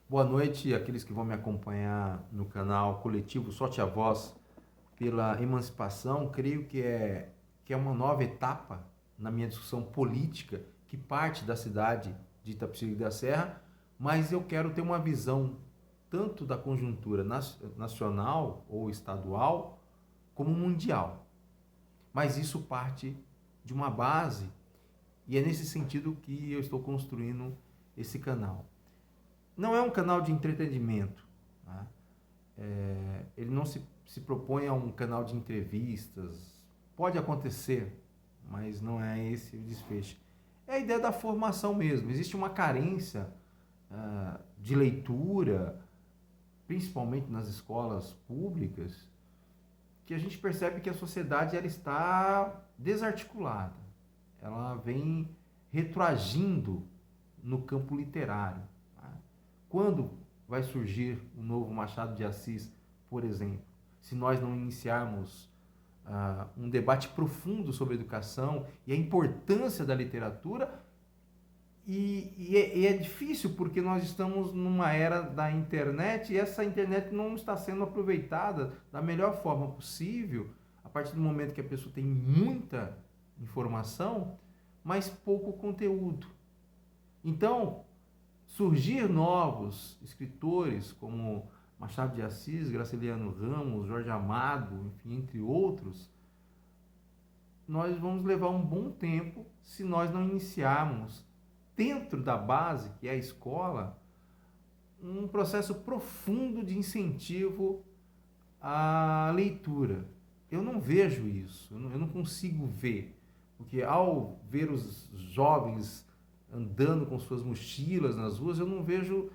Boa noite àqueles que vão me acompanhar no canal Coletivo Solte a Voz pela Emancipação. Creio que é uma nova etapa na minha discussão política que parte da cidade de Itapecerica da Serra, mas eu quero ter uma visão tanto da conjuntura nacional ou estadual como mundial. Mas isso parte de uma base e é nesse sentido que eu estou construindo esse canal. Não é um canal de entretenimento, tá? Ele não se propõe a um canal de entrevistas. Pode acontecer, mas não é esse o desfecho. É a ideia da formação mesmo. Existe uma carência de leitura, principalmente nas escolas públicas, que a gente percebe que a sociedade ela está desarticulada. Ela vem retroagindo no campo literário. Quando vai surgir o novo Machado de Assis, por exemplo? Se nós não iniciarmos um debate profundo sobre educação e a importância da literatura, e é difícil porque nós estamos numa era da internet e essa internet não está sendo aproveitada da melhor forma possível, a partir do momento que a pessoa tem muita informação, mas pouco conteúdo. Então, surgir novos escritores como Machado de Assis, Graciliano Ramos, Jorge Amado, enfim, entre outros, nós vamos levar um bom tempo se nós não iniciarmos, dentro da base, que é a escola, um processo profundo de incentivo à leitura. Eu não vejo isso, eu não consigo ver, porque ao ver os jovens andando com suas mochilas nas ruas, eu não vejo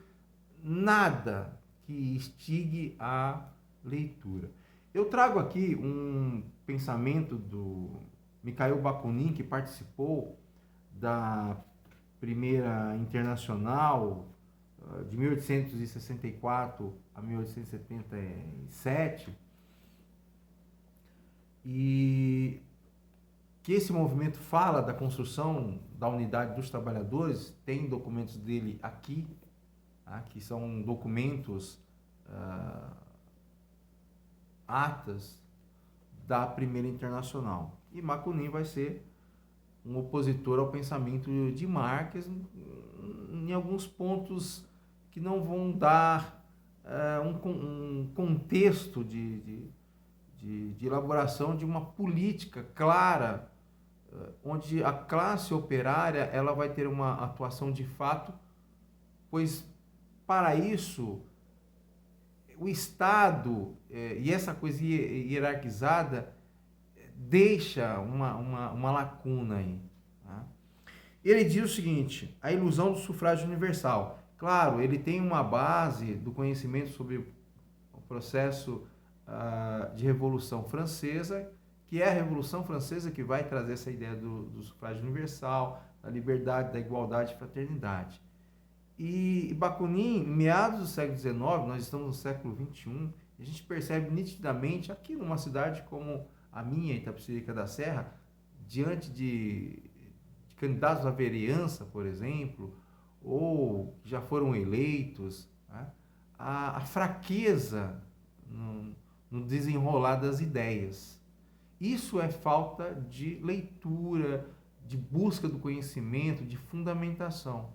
nada que instigue a leitura. Eu trago aqui um pensamento do Mikhail Bakunin, que participou da primeira internacional de 1864 a 1877, e que esse movimento fala da construção da unidade dos trabalhadores. Tem documentos dele aqui, tá? Que são documentos, atas da primeira internacional. E Bakunin vai ser um opositor ao pensamento de Marx em alguns pontos que não vão dar um contexto de elaboração de uma política clara, onde a classe operária ela vai ter uma atuação de fato, pois para isso o Estado e essa coisa hierarquizada deixa uma lacuna aí. Tá? Ele diz o seguinte: a ilusão do sufrágio universal. Claro, ele tem uma base do conhecimento sobre o processo de Revolução Francesa, que é a Revolução Francesa que vai trazer essa ideia do sufrágio universal, da liberdade, da igualdade e fraternidade. E Bakunin, em meados do século XIX, nós estamos no século XXI, a gente percebe nitidamente, aqui numa cidade como a minha, Itapecerica da Serra, diante de candidatos à vereança, por exemplo, ou que já foram eleitos, né, a fraqueza no desenrolar das ideias. Isso é falta de leitura, de busca do conhecimento, de fundamentação.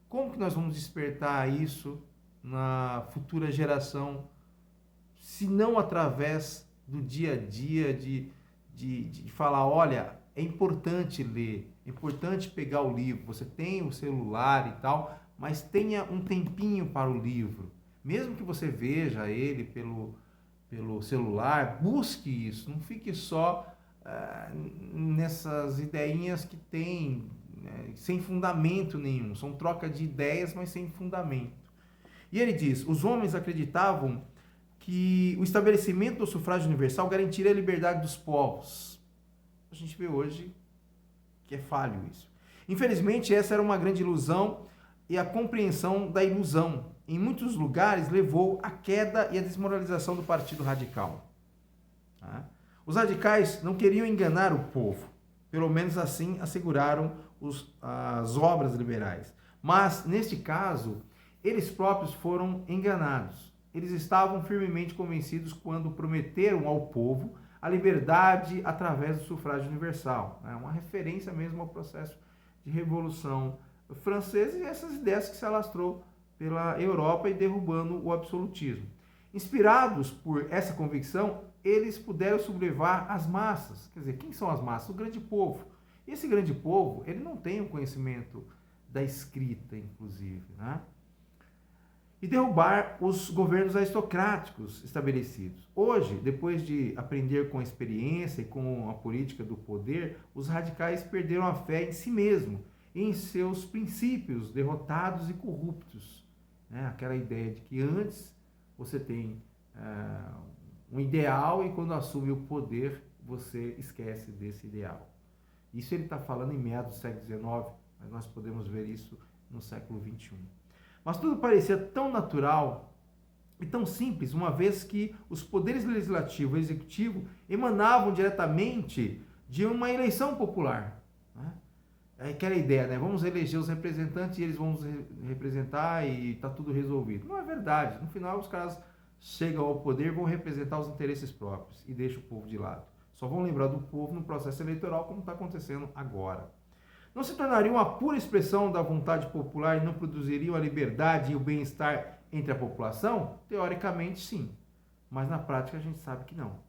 Como que nós vamos despertar isso na futura geração, se não através do dia a dia, de falar, olha, é importante ler, é importante pegar o livro, você tem o celular e tal, mas tenha um tempinho para o livro. Mesmo que você veja ele pelo celular, busque isso, não fique só nessas ideinhas que tem, né, sem fundamento nenhum, são troca de ideias, mas sem fundamento. E ele diz, os homens acreditavam que o estabelecimento do sufrágio universal garantiria a liberdade dos povos. A gente vê hoje que é falho isso. Infelizmente, essa era uma grande ilusão e a compreensão da ilusão, em muitos lugares, levou à queda e à desmoralização do Partido Radical. Tá? Os radicais não queriam enganar o povo, pelo menos assim asseguraram as obras liberais. Mas, neste caso, eles próprios foram enganados. Eles estavam firmemente convencidos quando prometeram ao povo a liberdade através do sufrágio universal. É uma referência mesmo ao processo de Revolução Francesa e essas ideias que se alastrou pela Europa e derrubando o absolutismo. Inspirados por essa convicção, eles puderam sublevar as massas. Quer dizer, quem são as massas? O grande povo. E esse grande povo, ele não tem o conhecimento da escrita, inclusive, né? E derrubar os governos aristocráticos estabelecidos. Hoje, depois de aprender com a experiência e com a política do poder, os radicais perderam a fé em si mesmo, em seus princípios derrotados e corruptos. Né? Aquela ideia de que antes você tem um ideal e quando assume o poder você esquece desse ideal. Isso ele está falando em meados do século XIX, mas nós podemos ver isso no século XXI. Mas tudo parecia tão natural e tão simples, uma vez que os poderes legislativo e executivo emanavam diretamente de uma eleição popular. Né? É aquela ideia, né? Vamos eleger os representantes e eles vão representar e está tudo resolvido. Não é verdade. No final, os caras chegam ao poder e vão representar os interesses próprios e deixam o povo de lado. Só vão lembrar do povo no processo eleitoral, como está acontecendo agora. Não se tornariam uma pura expressão da vontade popular e não produziriam a liberdade e o bem-estar entre a população? Teoricamente, sim. Mas na prática a gente sabe que não.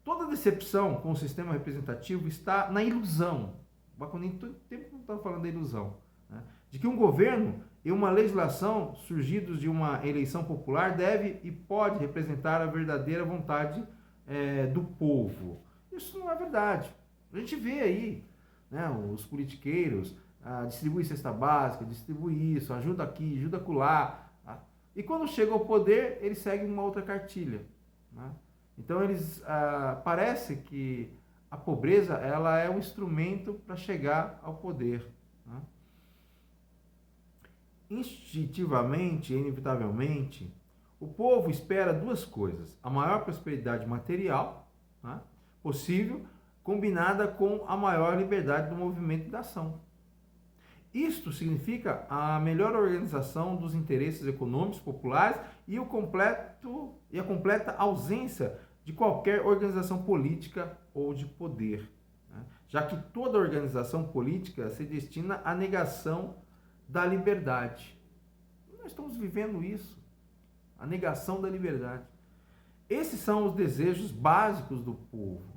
Toda decepção com o sistema representativo está na ilusão. O Bakunin todo tempo está falando da ilusão. Né? De que um governo e uma legislação surgidos de uma eleição popular deve e pode representar a verdadeira vontade do povo. Isso não é verdade. A gente vê aí, né, os politiqueiros distribuem cesta básica, distribuem isso, ajuda aqui, ajuda acolá. Tá? E quando chega ao poder, eles seguem uma outra cartilha. Né? Então eles parece que a pobreza ela é um instrumento para chegar ao poder. Né? Instintivamente e inevitavelmente, o povo espera duas coisas: a maior prosperidade material, né, possível, combinada com a maior liberdade do movimento e da ação. Isto significa a melhor organização dos interesses econômicos populares e a completa ausência de qualquer organização política ou de poder, né? Já que toda organização política se destina à negação da liberdade. Nós estamos vivendo isso, a negação da liberdade. Esses são os desejos básicos do povo.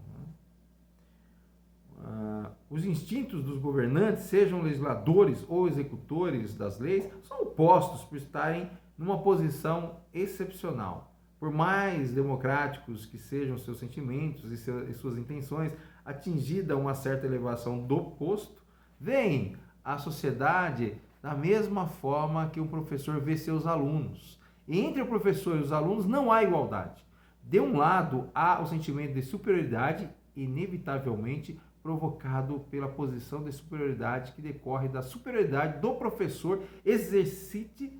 Os instintos dos governantes, sejam legisladores ou executores das leis, são opostos por estarem numa posição excepcional. Por mais democráticos que sejam seus sentimentos e suas intenções, atingida uma certa elevação do posto, veem a sociedade da mesma forma que um professor vê seus alunos. E entre o professor e os alunos não há igualdade. De um lado, há o sentimento de superioridade, inevitavelmente provocado pela posição de superioridade que decorre da superioridade do professor, exercite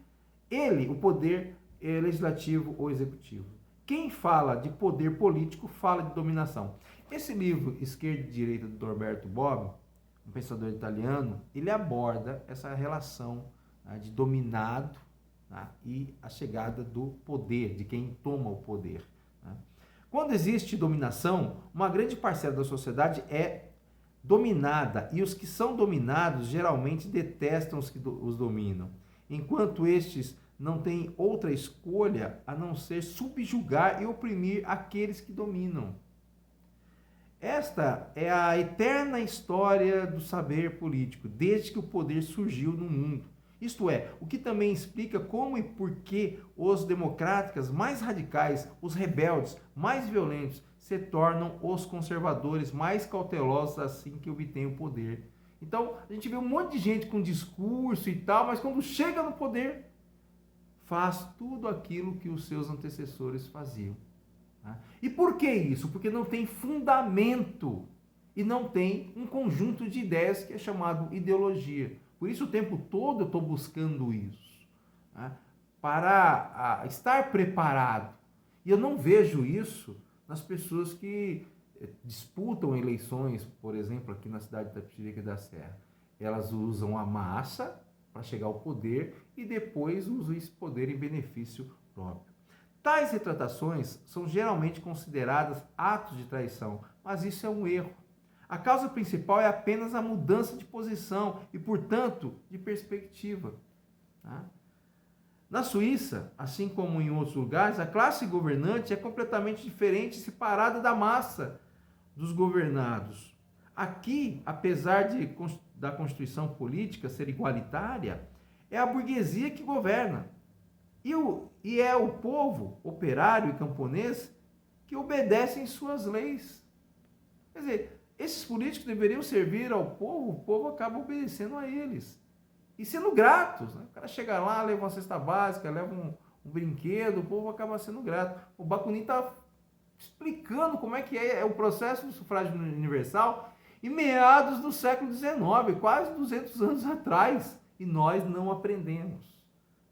ele o poder legislativo ou executivo. Quem fala de poder político fala de dominação. Esse livro, Esquerda e Direita, do Norberto Bobbio, um pensador italiano, ele aborda essa relação, né, de dominado, né, e a chegada do poder, de quem toma o poder. Né. Quando existe dominação, uma grande parcela da sociedade é dominada e os que são dominados geralmente detestam os que os dominam, enquanto estes não têm outra escolha a não ser subjugar e oprimir aqueles que dominam. Esta é a eterna história do saber político, desde que o poder surgiu no mundo. Isto é, o que também explica como e por que os democratas mais radicais, os rebeldes mais violentos, se tornam os conservadores mais cautelosos assim que obtêm o poder. Então, a gente vê um monte de gente com discurso e tal, mas quando chega no poder, faz tudo aquilo que os seus antecessores faziam. E por que isso? Porque não tem fundamento e não tem um conjunto de ideias que é chamado ideologia. Por isso o tempo todo eu estou buscando isso, né, para estar preparado. E eu não vejo isso nas pessoas que disputam eleições, por exemplo, aqui na cidade de Itapecerica da Serra. Elas usam a massa para chegar ao poder e depois usa esse poder em benefício próprio. Tais retratações são geralmente consideradas atos de traição, mas isso é um erro. A causa principal é apenas a mudança de posição e, portanto, de perspectiva. Tá? Na Suíça, assim como em outros lugares, a classe governante é completamente diferente e separada da massa dos governados. Aqui, apesar da Constituição política ser igualitária, é a burguesia que governa. E é o povo, operário e camponês, que obedecem suas leis. Quer dizer, esses políticos deveriam servir ao povo, o povo acaba obedecendo a eles. E sendo gratos. Né? O cara chega lá, leva uma cesta básica, leva um brinquedo, o povo acaba sendo grato. O Bakunin está explicando como é que é o processo do sufrágio universal em meados do século XIX, quase 200 anos atrás. E nós não aprendemos.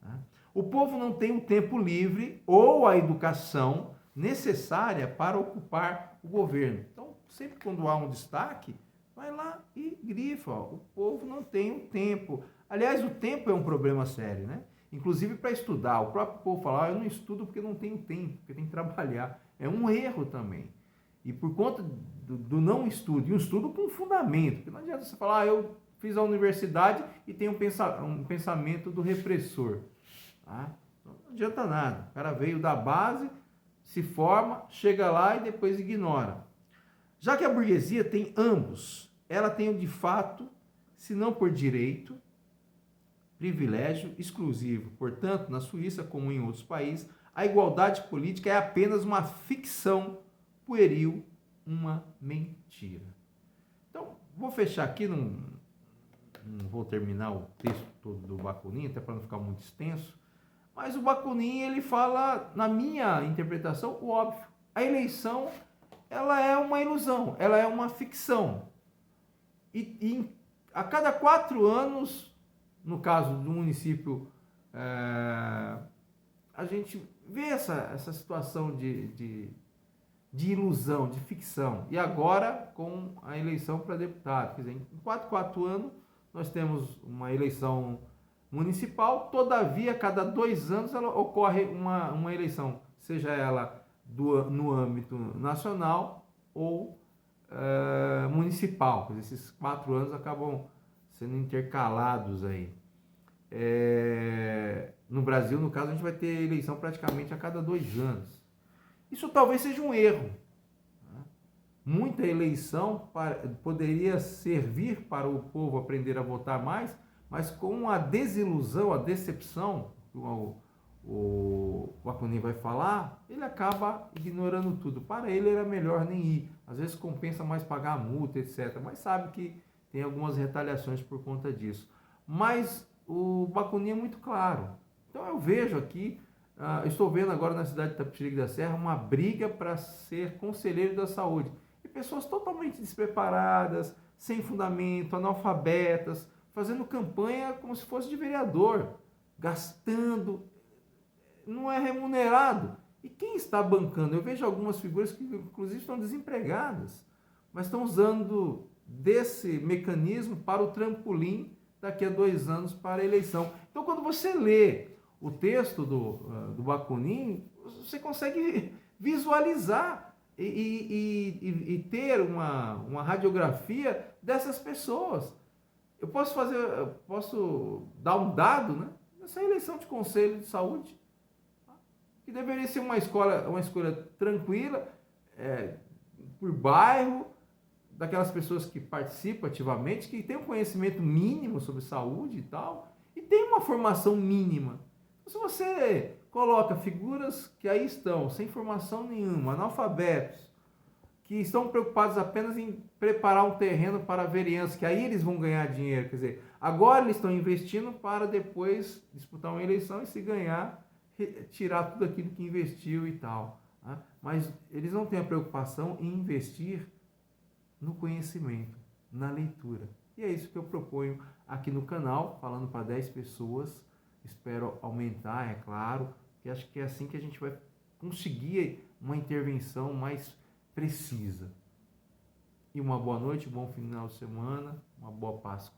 Né? O povo não tem o tempo livre ou a educação necessária para ocupar o governo. Então, sempre quando há um destaque, vai lá e grifa. Ó, o povo não tem o tempo. Aliás, o tempo é um problema sério, né? Inclusive para estudar. O próprio povo fala, eu não estudo porque não tenho tempo, porque tem que trabalhar. É um erro também. E por conta do não estudo, e um estudo com fundamento, porque não adianta você falar, eu fiz a universidade e tenho um pensamento do repressor. Tá? Não adianta nada. O cara veio da base, se forma, chega lá e depois ignora. Já que a burguesia tem ambos, ela tem o de fato, se não por direito, privilégio exclusivo. Portanto, na Suíça, como em outros países, a igualdade política é apenas uma ficção pueril, uma mentira. Então, vou fechar aqui, não vou terminar o texto todo do Bakunin, até para não ficar muito extenso, mas o Bakunin, ele fala, na minha interpretação, o óbvio. A eleição, ela é uma ilusão, ela é uma ficção. E a cada 4 anos, no caso do município, a gente vê essa situação de ilusão, de ficção. E agora, com a eleição para deputado. Quer dizer, em 4 anos, nós temos uma eleição municipal, todavia, cada 2 anos ela ocorre uma eleição, seja ela no âmbito nacional ou municipal. Esses 4 anos acabam sendo intercalados aí. No Brasil, no caso, a gente vai ter eleição praticamente a cada 2 anos. Isso talvez seja um erro. Muita eleição poderia servir para o povo aprender a votar mais, mas com a desilusão, a decepção, o Bakunin vai falar, ele acaba ignorando tudo. Para ele era melhor nem ir. Às vezes compensa mais pagar a multa, etc. Mas sabe que tem algumas retaliações por conta disso. Mas o Bakunin é muito claro. Então eu vejo aqui, estou vendo agora na cidade de Itapecerica da Serra uma briga para ser conselheiro da saúde. E pessoas totalmente despreparadas, sem fundamento, analfabetas, fazendo campanha como se fosse de vereador, gastando, não é remunerado. E quem está bancando? Eu vejo algumas figuras que inclusive estão desempregadas, mas estão usando desse mecanismo para o trampolim daqui a 2 anos para a eleição. Então, quando você lê o texto do Bakunin, você consegue visualizar e ter uma radiografia dessas pessoas. Eu posso dar um dado, né? Nessa eleição de conselho de saúde, que deveria ser uma escolha tranquila, por bairro, daquelas pessoas que participam ativamente, que têm um conhecimento mínimo sobre saúde e tal, e tem uma formação mínima. Então, se você coloca figuras que aí estão, sem formação nenhuma, analfabetos, que estão preocupados apenas em preparar um terreno para a vereança, que aí eles vão ganhar dinheiro, quer dizer, agora eles estão investindo para depois disputar uma eleição e se ganhar, tirar tudo aquilo que investiu e tal. Né? Mas eles não têm a preocupação em investir no conhecimento, na leitura. E é isso que eu proponho aqui no canal, falando para 10 pessoas. Espero aumentar, é claro, e acho que é assim que a gente vai conseguir uma intervenção mais precisa. E uma boa noite, um bom final de semana, uma boa Páscoa.